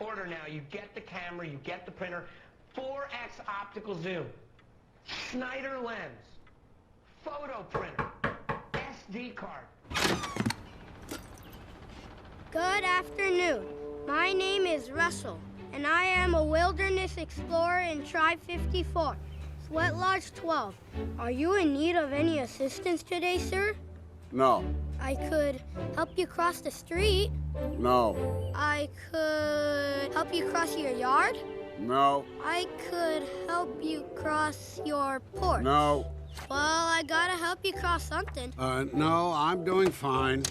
Order now. You get the camera, you get the printer. 4x optical zoom. Snyder lens. Photo printer. SD card. Good afternoon. My name is Russell, and I am a wilderness explorer in Tribe 54, Sweat Lodge 12. Are you in need of any assistance today, sir? No. I could help you cross the street. No. I could help you cross your yard. No. I could help you cross your porch. No. Well, I gotta help you cross something. No, I'm doing fine.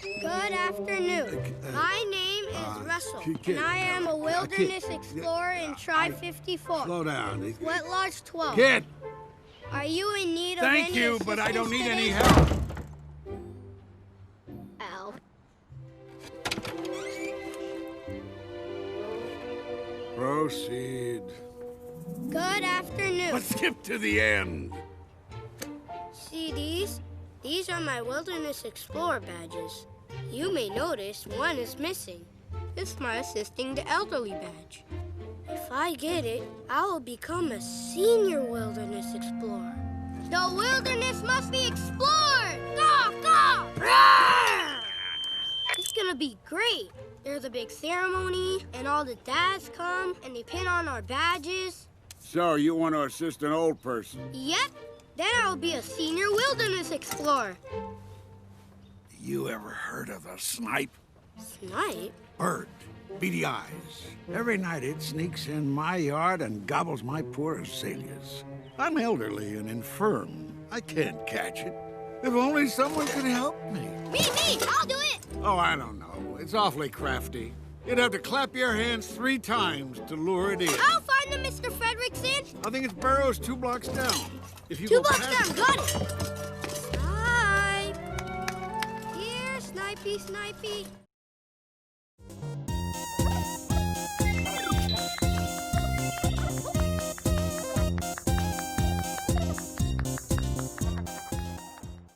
Good afternoon. My name is Russell, and I am a wilderness explorer in Tribe 54. Slow down. Sweat Lodge 12. Kid! Are you in need of Thank any you, assistance but I don't need today? any help. Ow. Proceed. Good afternoon. Let's skip to the end. See these? These are my Wilderness Explorer badges. You may notice one is missing. It's my Assisting the Elderly badge. If I get it, I will become a senior Wilderness Explorer. The wilderness must be explored! Go, go! Roar! It's gonna be great. There's a big ceremony, and all the dads come, and they pin on our badges. So, you want to assist an old person? Yep. Then I'll be a senior wilderness explorer. You ever heard of a snipe? Snipe? Bird. Beady eyes. Every night it sneaks in my yard and gobbles my poor azaleas. I'm elderly and infirm. I can't catch it. If only someone could help me. Me! I'll do it! Oh, I don't know. It's awfully crafty. You'd have to clap your hands 3 times to lure it in. I'll find them, Mr. Fredricksen. I think its burrow's 2 blocks down. If you 2 go blocks past down, got it. Snipe. Here, Snipey, Snipey.